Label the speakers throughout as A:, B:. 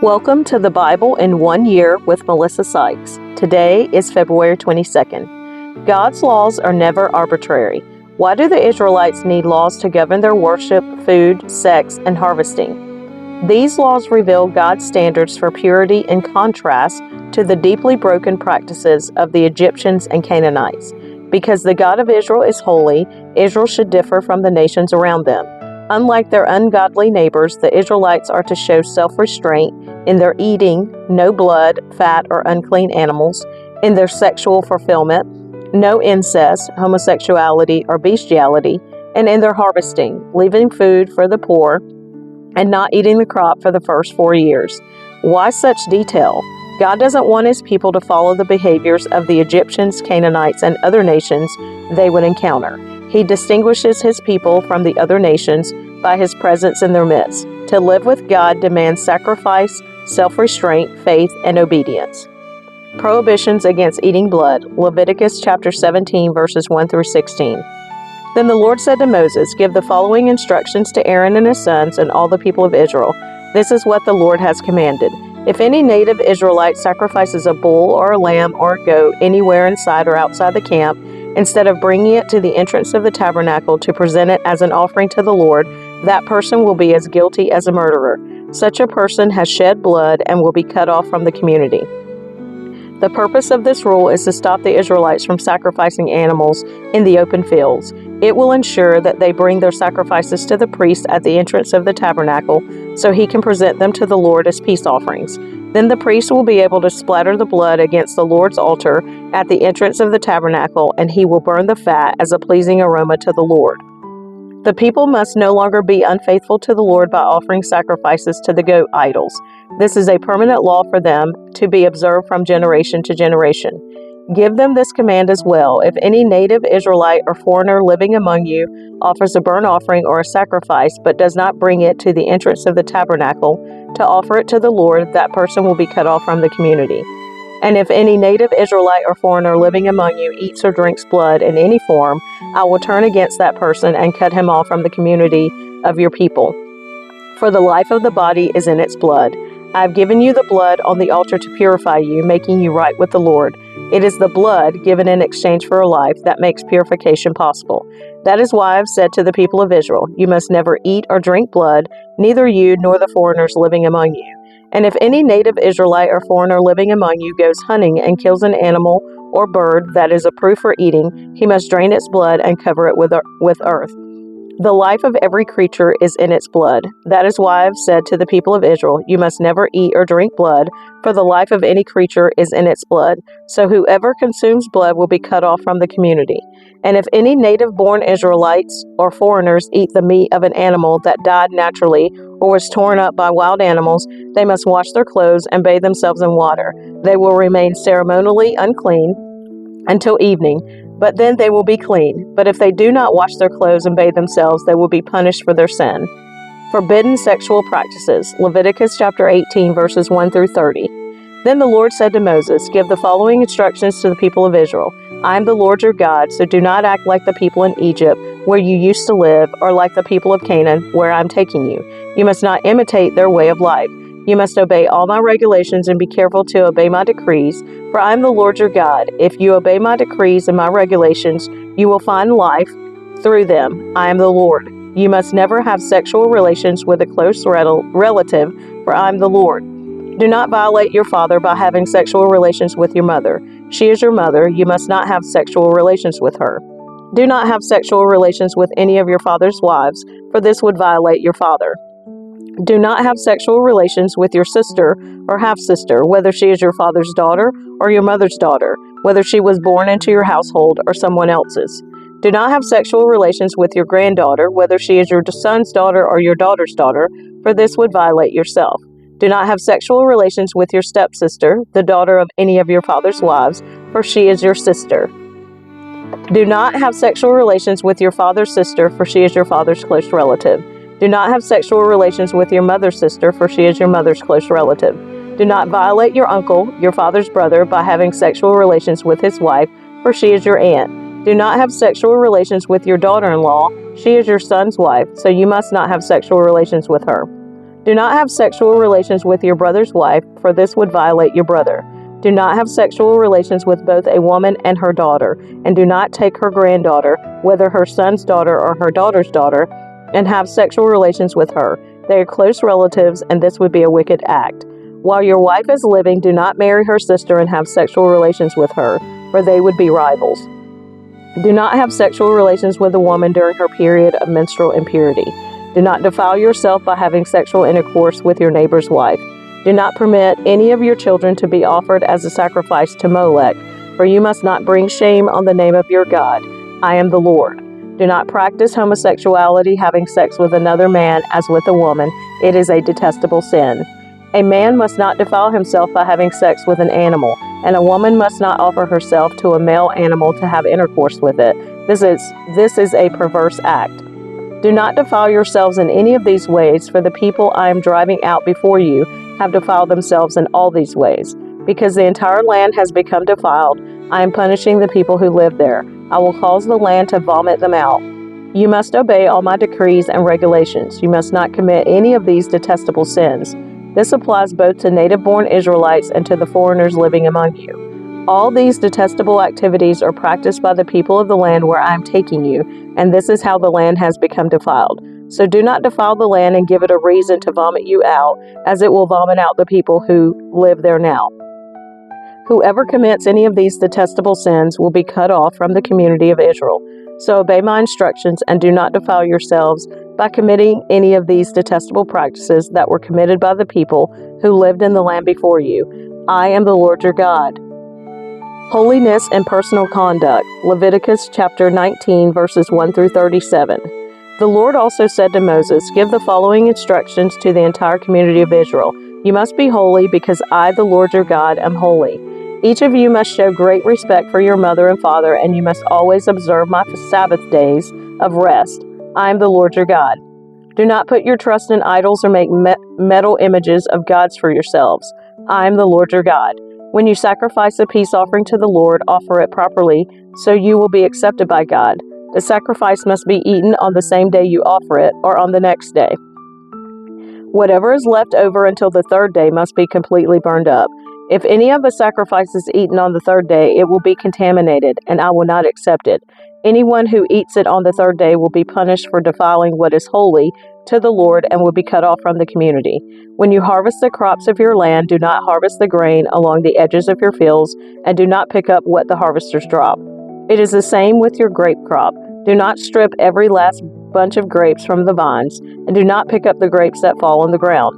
A: Welcome to the Bible in 1 Year with Melissa Sykes. Today is February 22nd. God's laws are never arbitrary. Why do the Israelites need laws to govern their worship, food, sex, and harvesting? These laws reveal God's standards for purity in contrast to the deeply broken practices of the Egyptians and Canaanites. Because the God of Israel is holy, Israel should differ from the nations around them. Unlike their ungodly neighbors, the Israelites are to show self-restraint in their eating, no blood, fat, or unclean animals, in their sexual fulfillment, no incest, homosexuality, or bestiality, and in their harvesting, leaving food for the poor and not eating the crop for the first 4 years. Why such detail? God doesn't want His people to follow the behaviors of the Egyptians, Canaanites, and other nations they would encounter. He distinguishes His people from the other nations by His presence in their midst. To live with God demands sacrifice, self-restraint, faith, and obedience. Prohibitions against eating blood. Leviticus chapter 17, verses 1 through 16. Then the Lord said to Moses, "Give the following instructions to Aaron and his sons and all the people of Israel. This is what the Lord has commanded. If any native Israelite sacrifices a bull or a lamb or a goat anywhere inside or outside the camp, instead of bringing it to the entrance of the tabernacle to present it as an offering to the Lord, that person will be as guilty as a murderer. Such a person has shed blood and will be cut off from the community." The purpose of this rule is to stop the Israelites from sacrificing animals in the open fields. It will ensure that they bring their sacrifices to the priest at the entrance of the tabernacle so he can present them to the Lord as peace offerings. Then the priest will be able to splatter the blood against the Lord's altar at the entrance of the tabernacle, and he will burn the fat as a pleasing aroma to the Lord. The people must no longer be unfaithful to the Lord by offering sacrifices to the goat idols. This is a permanent law for them to be observed from generation to generation. Give them this command as well. If any native Israelite or foreigner living among you offers a burnt offering or a sacrifice, but does not bring it to the entrance of the tabernacle to offer it to the Lord, that person will be cut off from the community. And if any native Israelite or foreigner living among you eats or drinks blood in any form, I will turn against that person and cut him off from the community of your people. For the life of the body is in its blood. I have given you the blood on the altar to purify you, making you right with the Lord. It is the blood given in exchange for a life that makes purification possible. That is why I have said to the people of Israel, you must never eat or drink blood, neither you nor the foreigners living among you. And if any native Israelite or foreigner living among you goes hunting and kills an animal or bird that is approved for eating, he must drain its blood and cover it with earth. The life of every creature is in its blood. That is why I have said to the people of Israel, you must never eat or drink blood, for the life of any creature is in its blood. So whoever consumes blood will be cut off from the community. And if any native-born Israelites or foreigners eat the meat of an animal that died naturally or was torn up by wild animals, they must wash their clothes and bathe themselves in water. They will remain ceremonially unclean until evening, but then they will be clean. But if they do not wash their clothes and bathe themselves, they will be punished for their sin. Forbidden sexual practices. Leviticus chapter 18, verses 1 through 30. Then the Lord said to Moses, "Give the following instructions to the people of Israel. I am the Lord your God, so do not act like the people in Egypt, where you used to live, or like the people of Canaan, where I am taking you. You must not imitate their way of life. You must obey all my regulations and be careful to obey my decrees, for I am the Lord your God. If you obey my decrees and my regulations, you will find life through them. I am the Lord. You must never have sexual relations with a close relative, for I am the Lord. Do not violate your father by having sexual relations with your mother. She is your mother. You must not have sexual relations with her. Do not have sexual relations with any of your father's wives, for this would violate your father. Do not have sexual relations with your sister or half-sister, whether she is your father's daughter or your mother's daughter, whether she was born into your household or someone else's. Do not have sexual relations with your granddaughter, whether she is your son's daughter or your daughter's daughter, for this would violate yourself. Do not have sexual relations with your stepsister, the daughter of any of your father's wives, for she is your sister. Do not have sexual relations with your father's sister, for she is your father's close relative. Do not have sexual relations with your mother's sister, for she is your mother's close relative. Do not violate your uncle, your father's brother, by having sexual relations with his wife, for she is your aunt. Do not have sexual relations with your daughter-in-law. She is your son's wife, so you must not have sexual relations with her. Do not have sexual relations with your brother's wife, for this would violate your brother. Do not have sexual relations with both a woman and her daughter, and do not take her granddaughter, whether her son's daughter or her daughter's daughter, and have sexual relations with her. They are close relatives, and this would be a wicked act. While your wife is living, do not marry her sister and have sexual relations with her, for they would be rivals. Do not have sexual relations with a woman during her period of menstrual impurity. Do not defile yourself by having sexual intercourse with your neighbor's wife. Do not permit any of your children to be offered as a sacrifice to Molech, for you must not bring shame on the name of your God. I am the Lord. Do not practice homosexuality, having sex with another man as with a woman. It is a detestable sin. A man must not defile himself by having sex with an animal, and a woman must not offer herself to a male animal to have intercourse with it. This is a perverse act. Do not defile yourselves in any of these ways, for the people I am driving out before you have defiled themselves in all these ways. Because the entire land has become defiled, I am punishing the people who live there. I will cause the land to vomit them out. You must obey all my decrees and regulations. You must not commit any of these detestable sins. This applies both to native-born Israelites and to the foreigners living among you. All these detestable activities are practiced by the people of the land where I am taking you, and this is how the land has become defiled. So do not defile the land and give it a reason to vomit you out, as it will vomit out the people who live there now. Whoever commits any of these detestable sins will be cut off from the community of Israel. So obey my instructions and do not defile yourselves by committing any of these detestable practices that were committed by the people who lived in the land before you. I am the Lord your God. Holiness and personal conduct. Leviticus chapter 19, verses 1 through 37. The Lord also said to Moses, "Give the following instructions to the entire community of Israel. You must be holy because I, the Lord your God, am holy. Each of you must show great respect for your mother and father, and you must always observe my Sabbath days of rest. I am the Lord your God. Do not put your trust in idols or make metal images of gods for yourselves. I am the Lord your God. When you sacrifice a peace offering to the Lord, offer it properly, so you will be accepted by God. The sacrifice must be eaten on the same day you offer it, or on the next day. Whatever is left over until the third day must be completely burned up. If any of the sacrifice is eaten on the third day, it will be contaminated, and I will not accept it. Anyone who eats it on the third day will be punished for defiling what is holy to the Lord and will be cut off from the community. When you harvest the crops of your land, do not harvest the grain along the edges of your fields, and do not pick up what the harvesters drop. It is the same with your grape crop. Do not strip every last bunch of grapes from the vines, and do not pick up the grapes that fall on the ground.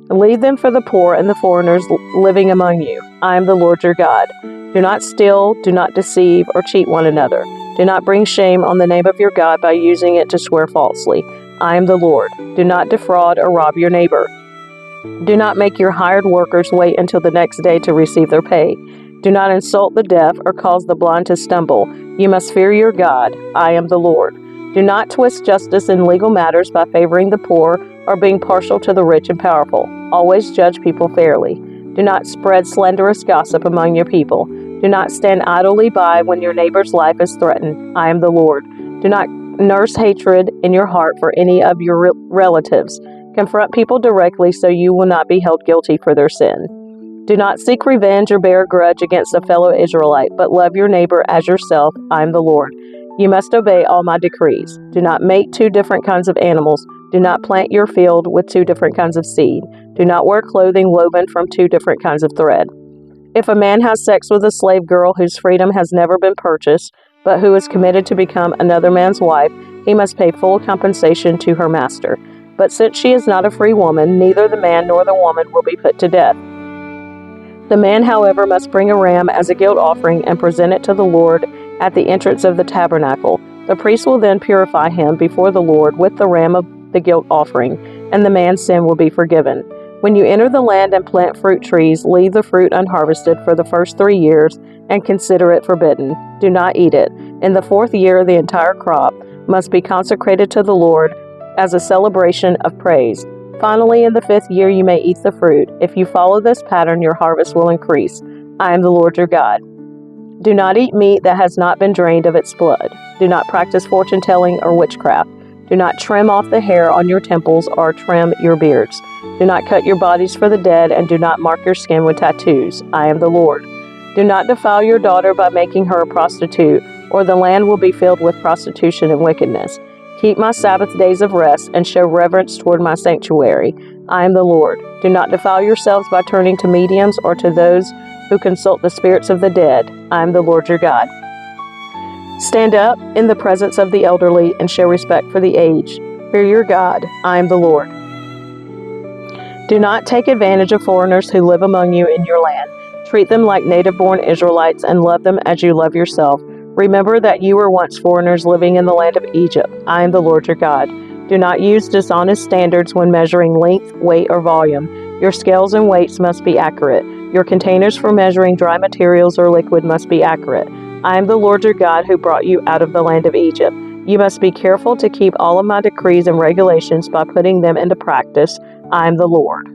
A: Leave them for the poor and the foreigners living among you. I am the Lord your God. Do not steal, do not deceive, or cheat one another. Do not bring shame on the name of your God by using it to swear falsely. I am the Lord. Do not defraud or rob your neighbor. Do not make your hired workers wait until the next day to receive their pay. Do not insult the deaf or cause the blind to stumble. You must fear your God. I am the Lord. Do not twist justice in legal matters by favoring the poor or being partial to the rich and powerful. Always judge people fairly. Do not spread slanderous gossip among your people. Do not stand idly by when your neighbor's life is threatened. I am the Lord. Do not nurse hatred in your heart for any of your relatives. Confront people directly so you will not be held guilty for their sin. Do not seek revenge or bear a grudge against a fellow Israelite, but love your neighbor as yourself. I am the Lord. You must obey all my decrees. Do not make 2 different kinds of animals. Do not plant your field with 2 different kinds of seed. Do not wear clothing woven from 2 different kinds of thread. If a man has sex with a slave girl whose freedom has never been purchased, but who is committed to become another man's wife, he must pay full compensation to her master. But since she is not a free woman, neither the man nor the woman will be put to death. The man, however, must bring a ram as a guilt offering and present it to the Lord at the entrance of the tabernacle. The priest will then purify him before the Lord with the ram of the guilt offering, and the man's sin will be forgiven. When you enter the land and plant fruit trees, leave the fruit unharvested for the first 3 years and consider it forbidden. Do not eat it. In the 4th year, the entire crop must be consecrated to the Lord as a celebration of praise. Finally, in the 5th year, you may eat the fruit. If you follow this pattern, your harvest will increase. I am the Lord your God. Do not eat meat that has not been drained of its blood. Do not practice fortune-telling or witchcraft. Do not trim off the hair on your temples or trim your beards. Do not cut your bodies for the dead, and do not mark your skin with tattoos. I am the Lord. Do not defile your daughter by making her a prostitute, or the land will be filled with prostitution and wickedness. Keep my Sabbath days of rest and show reverence toward my sanctuary. I am the Lord. Do not defile yourselves by turning to mediums or to those who consult the spirits of the dead. I am the Lord your God. Stand up in the presence of the elderly and show respect for the aged. Fear your God. I am the Lord. Do not take advantage of foreigners who live among you in your land. Treat them like native-born Israelites and love them as you love yourself. Remember that you were once foreigners living in the land of Egypt. I am the Lord your God. Do not use dishonest standards when measuring length, weight, or volume. Your scales and weights must be accurate. Your containers for measuring dry materials or liquid must be accurate. I am the Lord your God who brought you out of the land of Egypt. You must be careful to keep all of my decrees and regulations by putting them into practice. I am the Lord.